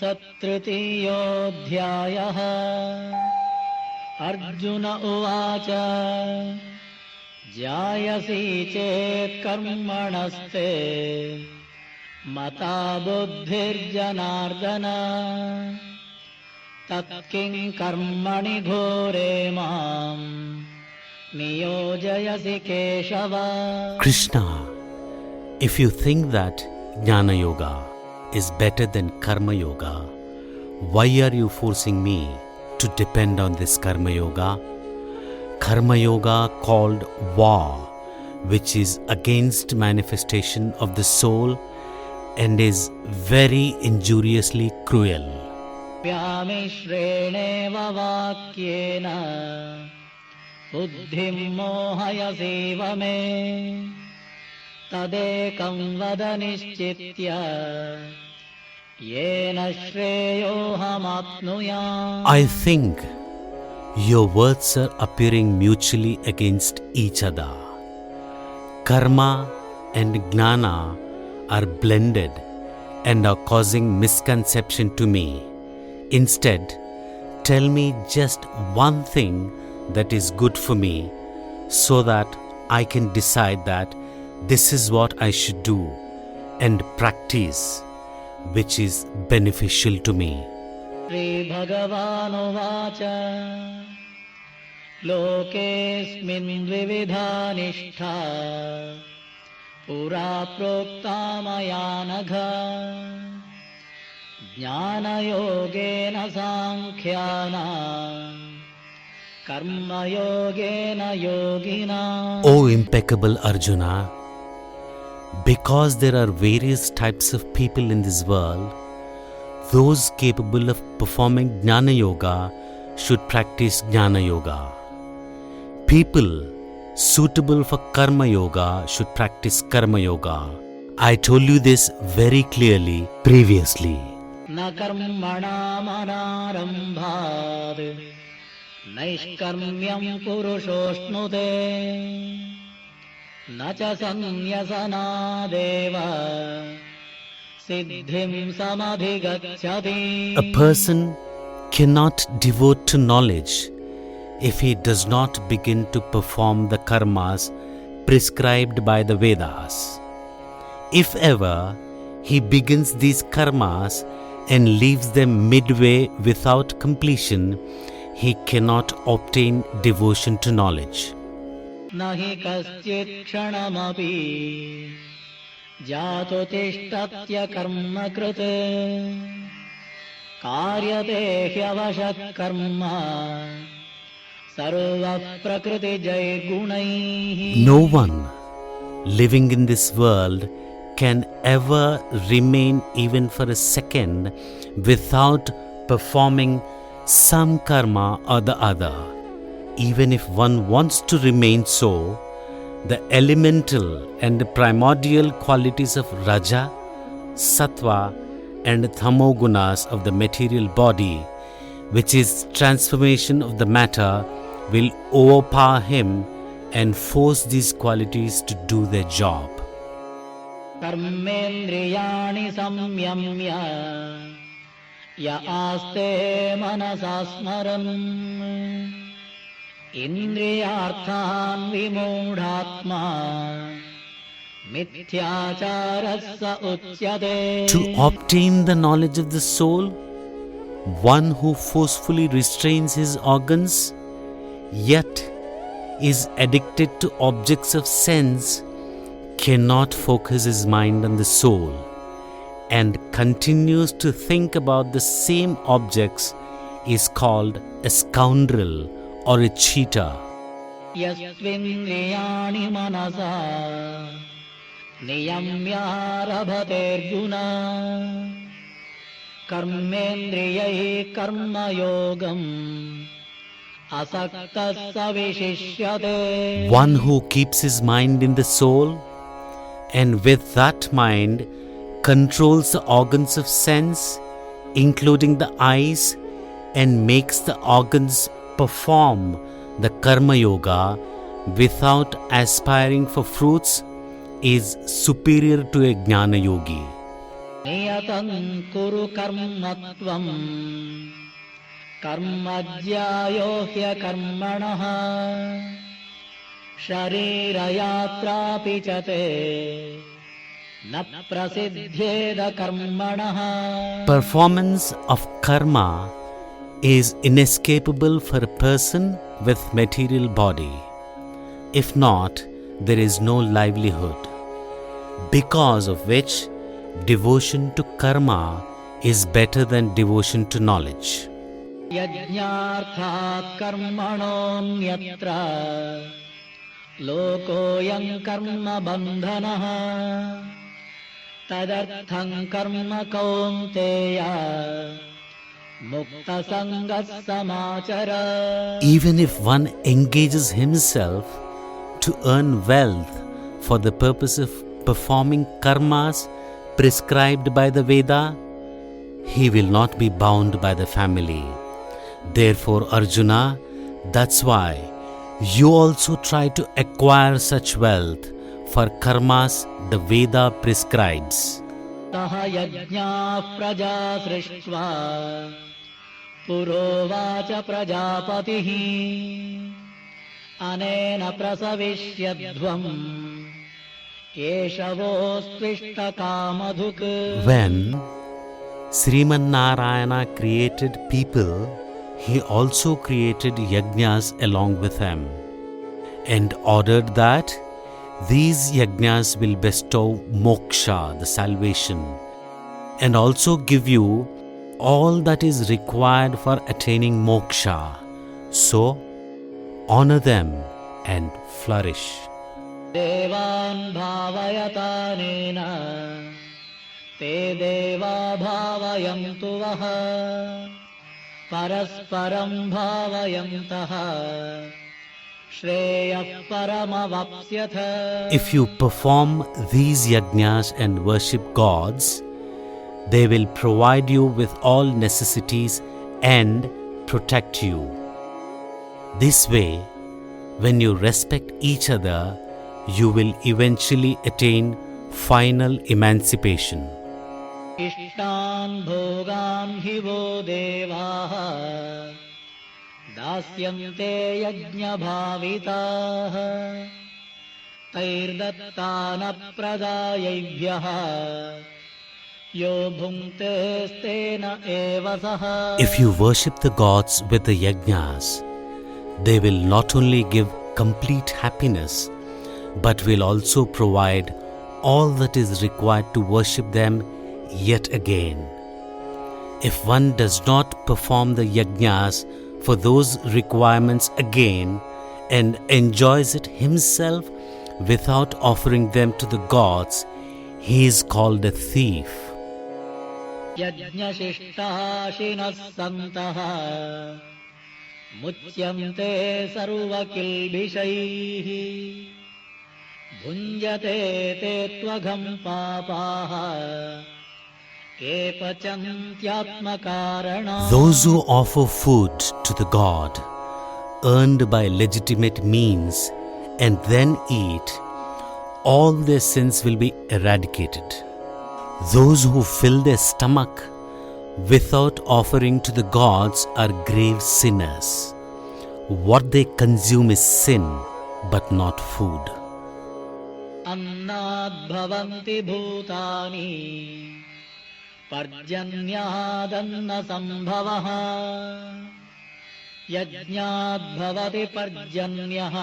अथ तृतीयोऽध्यायः। अर्जुन उवाच जायसी चेत् कर्मणस्ते मता बुद्धिर्जनार्दन तत्किं कर्मणि घोरे मां नियोजयसि Keshav. Krishna, if you think that Jnana Yoga is better than Karma Yoga, why are you forcing me to depend on this Karma Yoga? Karma Yoga called war, which is against manifestation of the soul and is very injuriously cruel. व्यामिश्रेणेव वाक्येन बुद्धिं मोहयसीव मे तदेकं वद निश्चित्य येन श्रेयोऽहमाप्नुयाम्. I think your words are appearing mutually against each other. Karma and Jnana are blended and are causing misconception to me. Instead, tell me just one thing that is good for me so that I can decide that this is what I should do and practice, which is beneficial to me. श्रीभगवानुवाच लोकेऽस्मिन् द्विविधा निष्ठा पुरा प्रोक्ता मया नघ ज्ञानयोगेन साङ्ख्यानां कर्मयोगेन योगिनाम्. O impeccable Arjuna, because there are various types of people in this world, those capable of performing Jnana Yoga should practice Jnana Yoga. People suitable for Karma Yoga should practice Karma Yoga. I told you this very clearly previously. न कर्मणामनारम्भात् नैष्कर्म्यं पुरुषोऽश्नुते न च संन्यसनादेव सिद्धिं समधिगच्छति. A person cannot devote to knowledge if he does not begin to perform the karmas prescribed by the Vedas. If ever he begins these karmas and leaves them midway without completion, he cannot obtain devotion to knowledge. न हि कश्चित् क्षणमपि जातु तिष्ठत्य कर्म कृत् कार्यते ह्यवशः कर्म सर्वः प्रकृतिजैर्गुणैः. No one living in this world can ever remain even for a second without performing some karma or the other. Even if one wants to remain so, the elemental and the primordial qualities of Raja, Sattva and Tamogunas of the material body, which is transformation of the matter, will overpower him and force these qualities to do their job. कर्मेन्द्रियाणि संयम्य य आस्ते मनसा स्मरन् इन्द्रियार्थान् विमूढात्मा मिथ्याचारः स उच्यते. To obtain the knowledge of the soul, one who forcefully restrains his organs, yet is addicted to objects of sense, cannot focus his mind on the soul and continues to think about the same objects is called a scoundrel or a cheater. यस्त्विन्द्रियाणि मनसा नियम्यारभतेऽर्जुन कर्मेन्द्रियैः कर्मयोगम् असक्तः स विशिष्यते. One who keeps his mind in the soul and with that mind controls the organs of sense, including the eyes, and makes the organs perform the Karma Yoga without aspiring for fruits, is superior to a Jnana Yogi. नियतं कुरु कर्म त्वं कर्मज्यायो ह्यकर्मणः शरीरयात्रापि च ते न प्रसिद्ध्येद कर्मणः. Performance of karma is inescapable for a person with material body. If not, there is no livelihood. Because of which, devotion to karma is better than devotion to knowledge. यज्ञार्थात् कर्मणोऽन्यत्र लोकोऽयं कर्म बन्धनः तदर्थं कर्म कौन्तेय मुक्तसङ्गः समाचर. Even if one engages himself to earn wealth for the purpose of performing karmas prescribed by the Veda, he will not be bound by the family. Therefore, Arjuna, that's why you also try to acquire such wealth for karmas the Veda prescribes. तः यज्ञाः प्रजा सृष्ट्वा पुरोवाच प्रजापतिः अनेन प्रसविष्यध्वम् एषवोऽस्त्विष्टकामधुक्. When Sriman Narayana created people, he also created yajnas along with them and ordered that these yajnas will bestow moksha, the salvation, and also give you all that is required for attaining moksha. So, honor them and flourish. देवान् भावयतानेन ते देवा भावयन्तु वः परस्परं भावयन्तः श्रेयः परमवाप्स्यथ. If you perform these yajnas and worship gods, they will provide you with all necessities and protect you. This way, when you respect each other, you will eventually attain final emancipation. इष्टान् भोगान् हि वो देवाः दास्यन्ते यज्ञभाविताः तैर्दत्तानप्रदायैभ्यः यो भुङ्क्तेस्तेन एव सः. If you worship the gods with the yajnas, they will not only give complete happiness, but will also provide all that is required to worship them yet again. If one does not perform the yajnas for those requirements again and enjoys it himself without offering them to the gods, he is called a thief. यज्ञशिष्टाशिनः सन्तः मुच्यन्ते सर्वकिल्बिषैः भुञ्जते ते त्वघं पापाः के पचन्त्यात्मकारणा. Those who offer food to the god, earned by legitimate means, and then eat, all their sins will be eradicated. Those who fill their stomach without offering to the gods are grave sinners. What they consume is sin, but not food. अन्नाद्भवन्ति भूतानि पर्जन्यादन्नसम्भवः यज्ञाद्भवति पर्जन्यः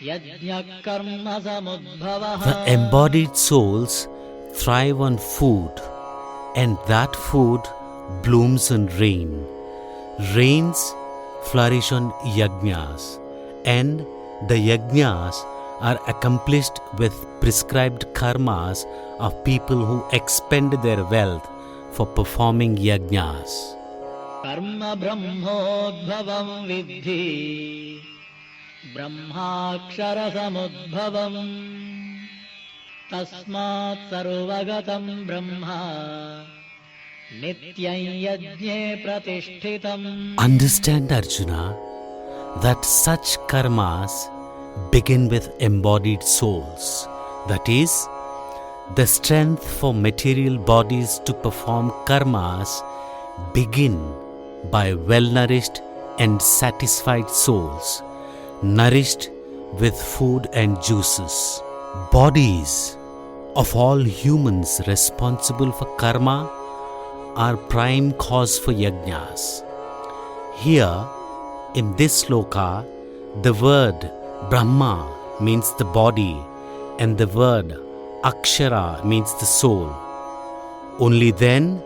यज्ञः कर्मसमुद्भवः. The embodied souls thrive on food, and that food blooms on rain. Rains flourish on yajnas, and the yajnas are accomplished with prescribed karmas of people who expend their wealth for performing yajnas. कर्म ब्रह्मोद्भवं विद्धि ब्रह्माक्षरसमुद्भवम् तस्मात् सर्वगतं ब्रह्म नित्यं यज्ञे प्रतिष्ठितम्. Understand, Arjuna, that such karmas begin with embodied souls. That is, The strength for material bodies to perform karmas begin by well-nourished and satisfied souls, nourished with food and juices. Bodies of all humans responsible for karma are prime cause for yajnas. Here, in this sloka, the word Brahma means the body and the word Akshara means the soul. Only then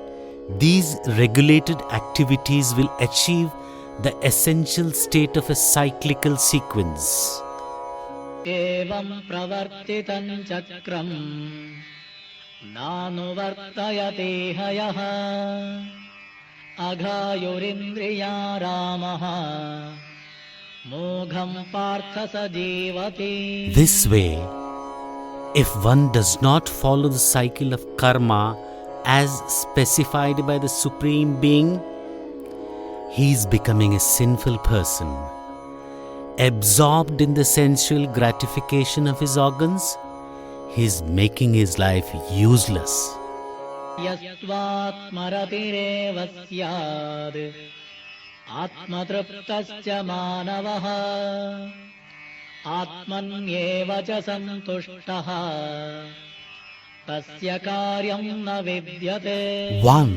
these regulated activities will achieve the essential state of a cyclical sequence. एवं प्रवर्तितं चक्रं नानुवर्तयते हयः अघायुरिन्द्रिया रामः मोघं पार्थ स जीवति. This way, if one does not follow the cycle of karma as specified by the Supreme Being, he is becoming a sinful person, absorbed in the sensual gratification of his organs. He is making his life useless. यस्त्वात्मरतिरेव स्याद् आत्मतृप्तश्च मानवः आत्मन्येव च सन्तुष्टः तस्य कार्यं न विद्यते. One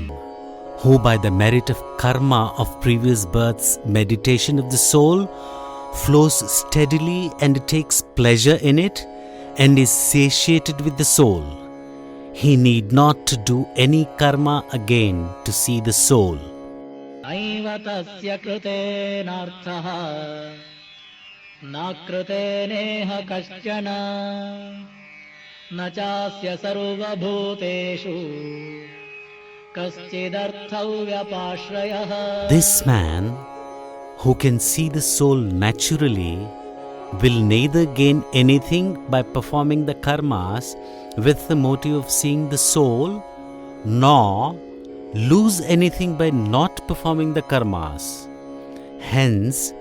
who by the merit of karma of previous births, meditation of the soul, flows steadily and takes pleasure in it and is satiated with the soul, he need not to do any karma again to see the soul. नैव तस्य कृतेनार्थः न कृतेनेह कश्चन न चास्य सर्वभूतेषु कश्चिदर्थौ व्यपाश्रयः. This man who can see the soul naturally will neither gain anything by performing the karmas with the motive of seeing the soul, nor lose anything by not performing the karmas. Hence,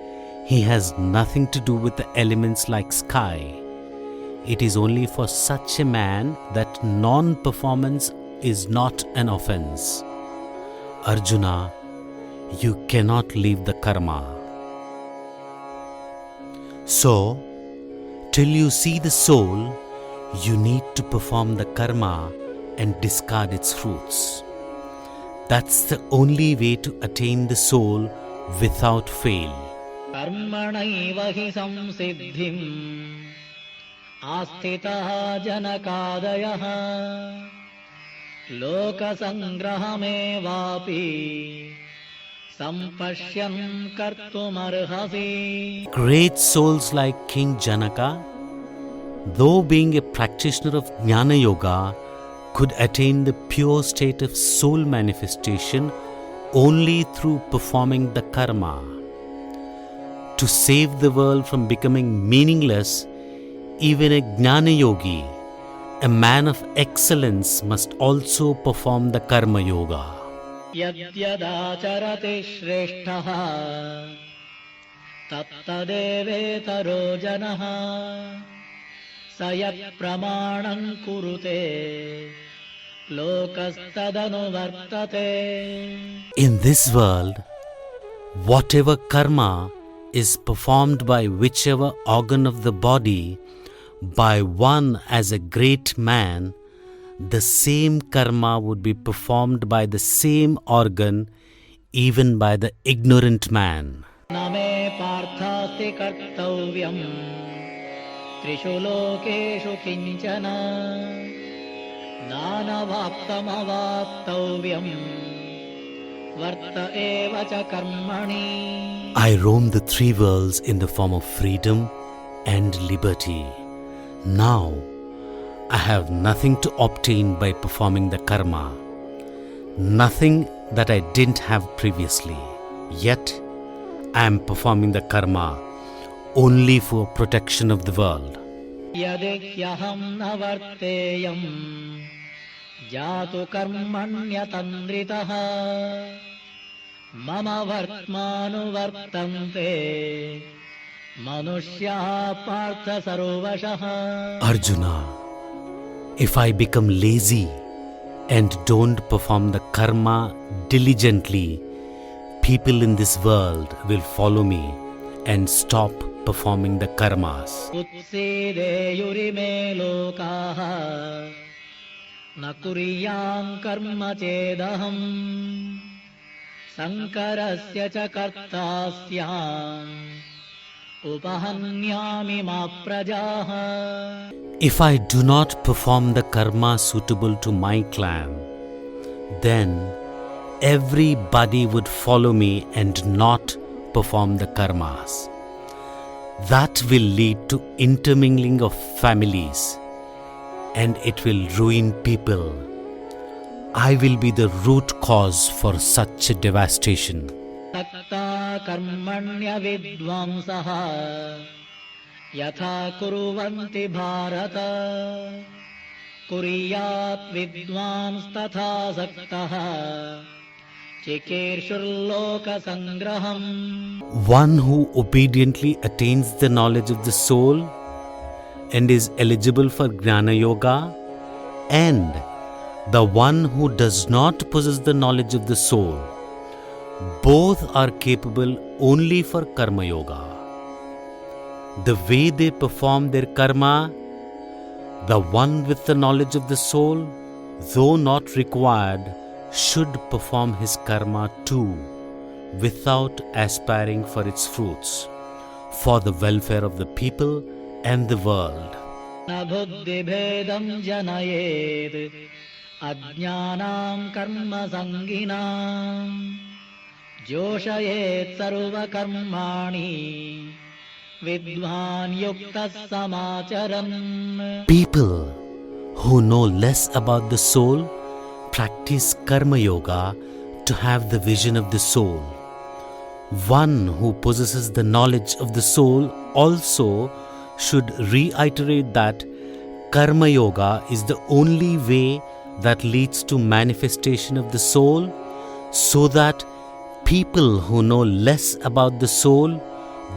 he has nothing to do with the elements like sky. It is only for such a man that non-performance is not an offense. Arjuna, you cannot leave the karma. So, till you see the soul, you need to perform the karma and discard its fruits. That's the only way to attain the soul without fail. कर्मणैव हि संसिद्धिम् आस्थितः जनकादयः लोकसङ्ग्रहमेवापि सम्पश्यन् कर्तुमर्हसि. Great souls like King Janaka, though being a practitioner of Jnana Yoga, could attain the pure state of soul manifestation only through performing the karma. To save the world from becoming meaningless, even a Jnana Yogi, a man of excellence, must also perform the Karma Yoga. यद्यदाचरति श्रेष्ठः तत्तदेवेतरो जनः स यत्प्रमाणं कुरुते लोकस्तदनुवर्तते. In this world, whatever karma is performed by whichever organ of the body by one as a great man, the same karma would be performed by the same organ even by the ignorant man. न मे पार्थास्ति कर्तव्यम् त्रिषु लोकेषु किञ्चन नानवाप्तमवाप्तव्यम् वर्त एव च कर्मणि. I roam the three worlds in the form of freedom and liberty. Now, I have nothing to obtain by performing the karma, nothing that I didn't have previously. Yet, I am performing the karma only for protection of the world. यदि ह्यहं न वर्तेयम् जातु कर्मण्यतन्द्रितः मम वर्त्मानुवर्तन्ते मनुष्याः पार्थ सर्वशः. Arjuna, If I become lazy and don't perform the karma diligently, people in this world will follow me and stop performing the karmas. उत्सीदेयुरिमे लोकाः न कुर्याम् कर्म चेदहम् शङ्करस्य च कर्ता स्याम् उपहन्यामि मा प्रजाः. If I do not perform the karma suitable to my clan, then everybody would follow me and not perform the karmas. That will lead to intermingling of families and it will ruin people. I will be the root cause for such a devastation. सक्ता कर्मण्य विद्वांसः यथा कुर्वन्ति भारत कुर्यात् विद्वांस तथा सक्तः चिकीर्षुर्लोकसंग्रहम्. One who obediently attains the knowledge of the soul and is eligible for Jnana Yoga, and the one who does not possess the knowledge of the soul, both are capable only for Karma Yoga. The way they perform their karma, the one with the knowledge of the soul, though not required, should perform his karma too, without aspiring for its fruits, for the welfare of the people and the world. न बुद्धिभेदं जनयेत् अज्ञानां कर्मसङ्गिनाम् जोषयेत् सर्वकर्माणि विद्वान् युक्तः समाचरन्. People who know less about the soul practice Karma Yoga to have the vision of the soul. One who possesses the knowledge of the soul also should reiterate that Karma Yoga is the only way that leads to manifestation of the soul, so that people who know less about the soul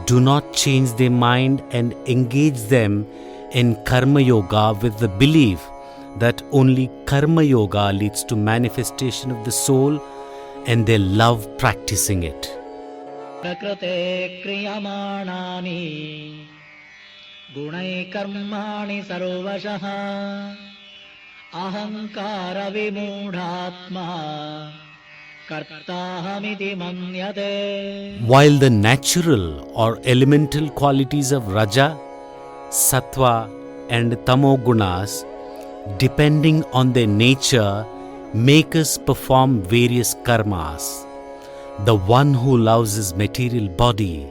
do not change their mind and engage them in Karma Yoga with the belief that only Karma Yoga leads to manifestation of the soul, and they love practicing it. प्रकृते क्रियमाणानि गुणैः कर्माणि सर्वशः अहङ्कार विमूढात्मा कर्ताहमिति मन्यते. While the natural or elemental qualities of Raja, Sattva and Tamo gunas, depending on their nature, make us perform various karmas, the one who loves his material body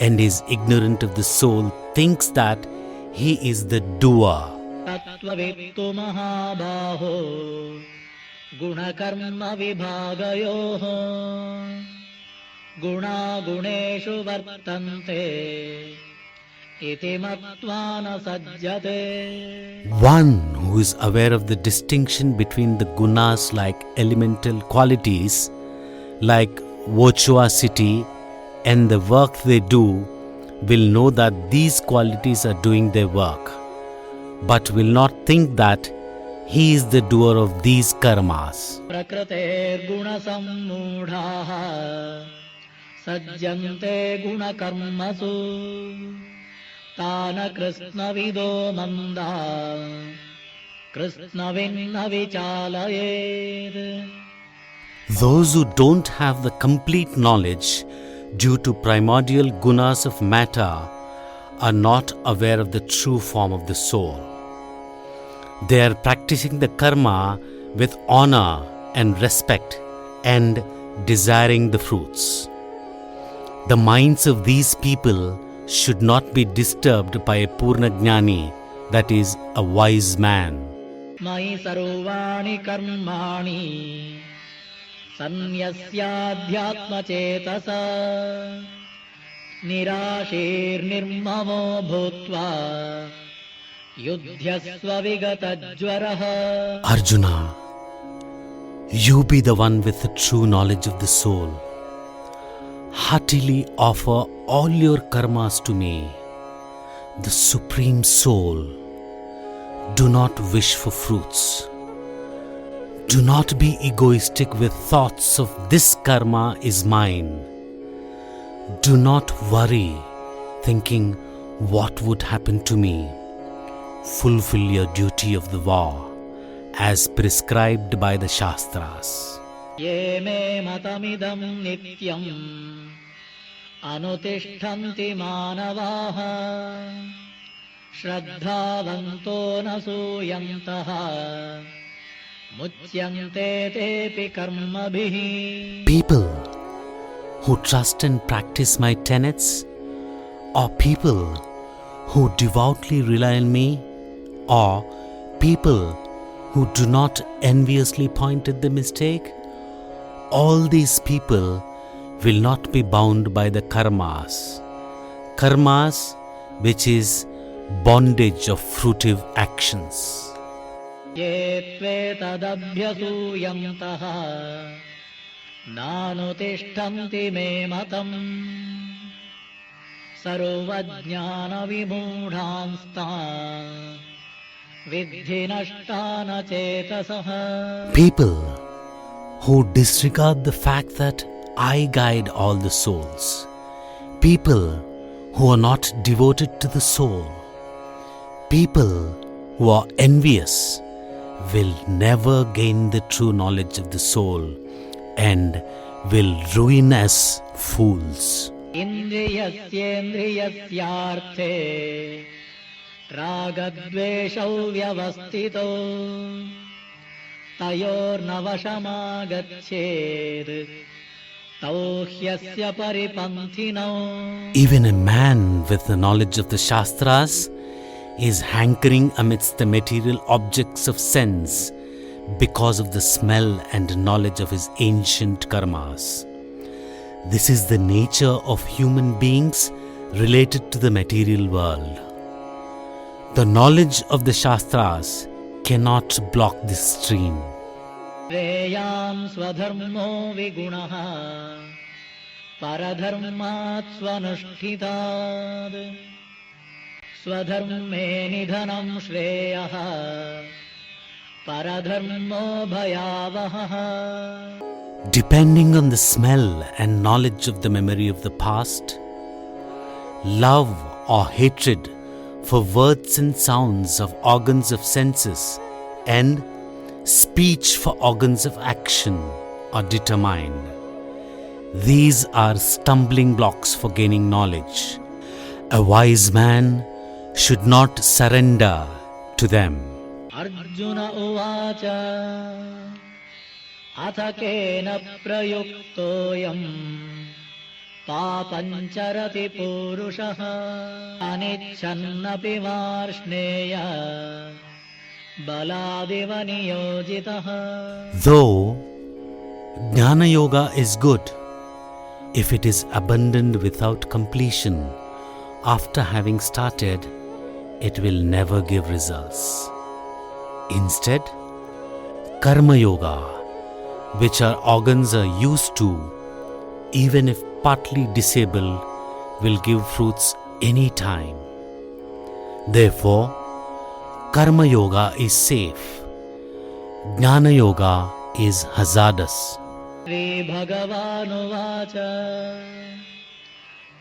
and is ignorant of the soul thinks that he is the doer. तत्त्ववित्तु महाबाहो गुणकर्म विभागयोः गुणागुणेषु वर्तन्ते इति मत्वा न सज्जते. One who is aware of the distinction between the gunas like elemental qualities, like virtuosity, and the work they do, will know that these qualities are doing their work, but will not think that he is the doer of these karmas. प्रकृतेर्गुणसम्मूढाः सज्जन्ते गुणकर्मसु तान कृष्णविदो मन्दा कृष्णविन्न विचालयेत्. Those who don't have the complete knowledge due to primordial gunas of matter are not aware of the true form of the soul. They are practicing the karma with honor and respect and desiring the fruits. The minds of these people should not be disturbed by a Purna Jnani, that is, a wise man. मयि सर्वाणि कर्माणि सन्न्यस्याध्यात्मचेतसा निराशीर्निर्ममो भूत्वा युध्यस्व विगतज्वरः. Arjuna, you be the one with the true knowledge of the soul. Heartily offer all your karmas to me, the Supreme Soul, Do not wish for fruits. Do not be egoistic with thoughts of this karma is mine. Do not worry thinking what would happen to me. Fulfill your duty of the vow as prescribed by the Shastras. ये मे मतमिदं नित्यम् अनुतिष्ठन्ति मानवाः श्रद्धावन्तो न सूयन्तः मुच्यन्ते तेऽपि कर्मभिः. People who trust and practice my tenets, or people who devoutly rely on me, or people who do not enviously point at the mistake, all these people will not be bound by the karmas. Karmas, which is bondage of fruitive actions. ये त्वेतदभ्यसूयन्तः नानुतिष्ठन्ति मे मतम् सर्वज्ञानविमूढांस्तान् विद्धि नष्टान चेतसः. People who disregard the fact that I guide all the souls. People who are not devoted to the soul. People who are envious will never gain the true knowledge of the soul and will ruin as fools. इन्द्रियस्येन्द्रियस्यार्थे रागद्वेषौ व्यवस्थितो तयोर्नवशमागच्छेत् तौ ह्यस्य परिपन्थिनौ. Even a man with the knowledge of the Shastras is hankering amidst the material objects of sense because of the smell and knowledge of his ancient karmas. This is the nature of human beings related to the material world. The knowledge of the Shastras cannot block this stream. श्रेयान् स्वधर्मो विगुणः परधर्मात् स्वनुष्ठितात् स्वधर्मे निधनं श्रेयः परधर्मो भयावहः. Depending on the smell and knowledge of the memory of the past, love or hatred for words and sounds of organs of senses, and speech for organs of action are determined. These are stumbling blocks for gaining knowledge. A wise man should not surrender to them. Arjun उवाच अथ केन प्रयुक्तोऽयम् पापञ्चरति पूरुषः अनिच्छन्नपि Varshney बलादिव नियोजितः. Though Jnana Yoga is good, if it is abandoned without completion, after having started, it will never give results. Instead, Karma Yoga, which our organs are used to, even if partly disabled, will give fruits any time. Therefore, Karma Yoga is safe. Jnana Yoga is hazardous. श्रीभगवानुवाच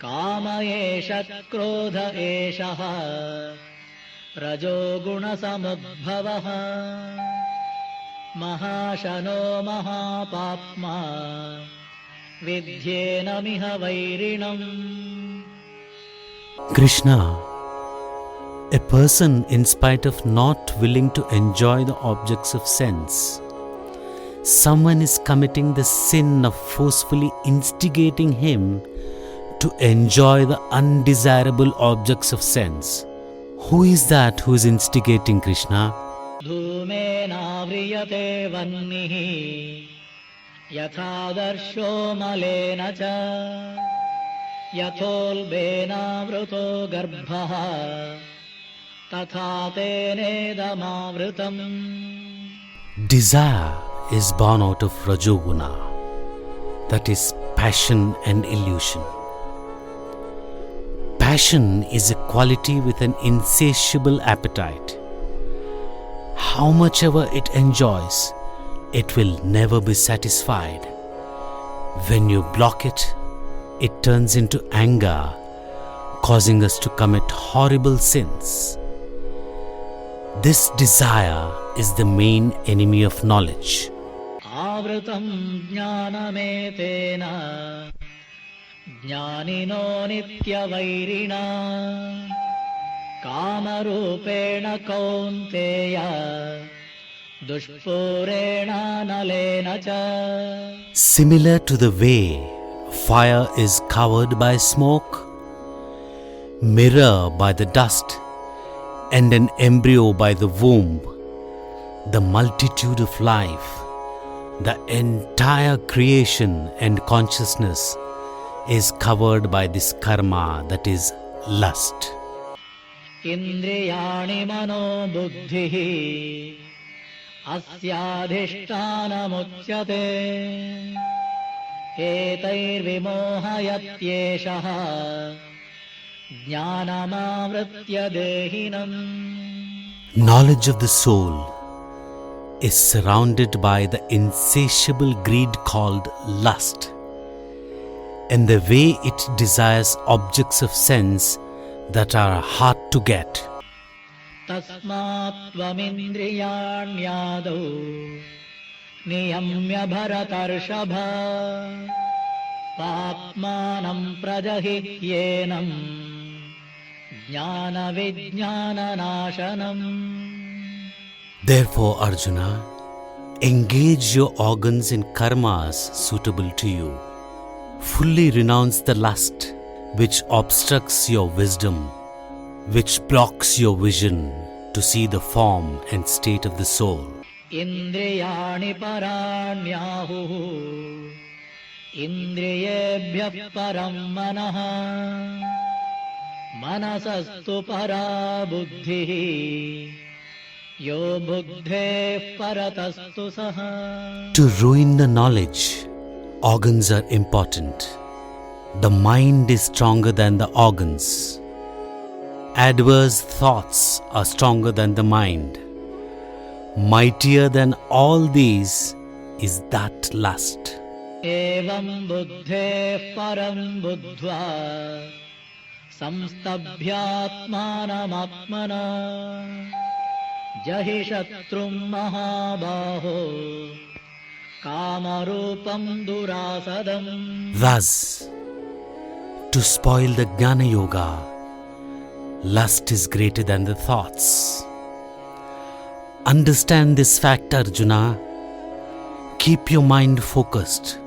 काम एष क्रोध एषः रजोगुणसमुद्भवः महाशनो महापाप्मा विद्येनमिह वैरिणम्. Krishna, a person in spite of not willing to enjoy the objects of sense, someone is committing the sin of forcefully instigating him to enjoy the undesirable objects of sense. Who is that who is instigating, Krishna? धूमेनाव्रियते वह्निः यथादर्शो मलेन च यथोल्बेनावृतो गर्भः तथा तेनेदमावृतम्. Desire is born out of Rajoguna, that is passion and illusion. Passion is a quality with an insatiable appetite. how much ever it enjoys, it will never be satisfied. When you block it, it turns into anger, causing us to commit horrible sins. This desire is the main enemy of knowledge. आवृतं ज्ञानमेतेन ज्ञानिनो नित्यवैरिणा कामरूपेण कौन्तेय दुष्पूरेण नलेन च. Similar to the way fire is covered by smoke, mirror by the dust, and an embryo by the womb, the multitude of life, the entire creation and consciousness is covered by this karma, that is lust. इन्द्रियाणि मनो बुद्धिः अस्याधिष्ठानमुच्यते एतैर्विमोहयत्येषः ज्ञानमावृत्य देहिनम्. Knowledge of the soul is surrounded by the insatiable greed called lust, and the way it desires objects of sense that are hard to get. तस्मात् त्वमिन्द्रियाण्यादौ नियम्य भरतर्षभ पाप्मानं प्रजहिह्येनं ज्ञानविज्ञाननाशनम्. Therefore, Arjuna, engage your organs in karmas suitable to you. Fully renounce the lust which obstructs your wisdom, which blocks your vision to see the form and state of the soul. इन्द्रियाणि पराण्याहुः इन्द्रियेभ्यः परं मनः मनसस्तु परा बुद्धिः यो बुद्धेः परतस्तु सः. To ruin the knowledge, organs are important. The mind is stronger than the organs. Adverse thoughts are stronger than the mind. Mightier than all these is that lust. एवं बुद्धेः परं बुद्ध्वा संस्तभ्यात्मानमात्मना जहि शत्रुं महाबाहो कामरूपं दुरासदम्. Thus, to spoil the Jnana Yoga, lust is greater than the thoughts. Understand this fact, Arjuna. Keep your mind focused.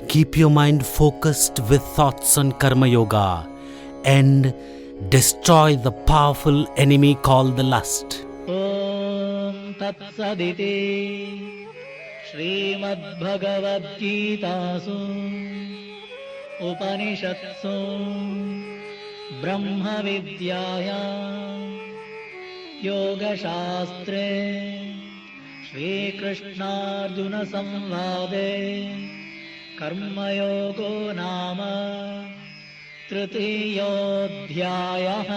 Keep your mind focused with thoughts on Karma Yoga and destroy the powerful enemy called the lust. ॐ तत्सदिति श्रीमद्भगवद्गीतासु उपनिषत्सु ब्रह्मविद्यायां योगशास्त्रे श्रीकृष्णार्जुनसंवादे कर्मयोगो नाम तृतीयोऽध्यायः.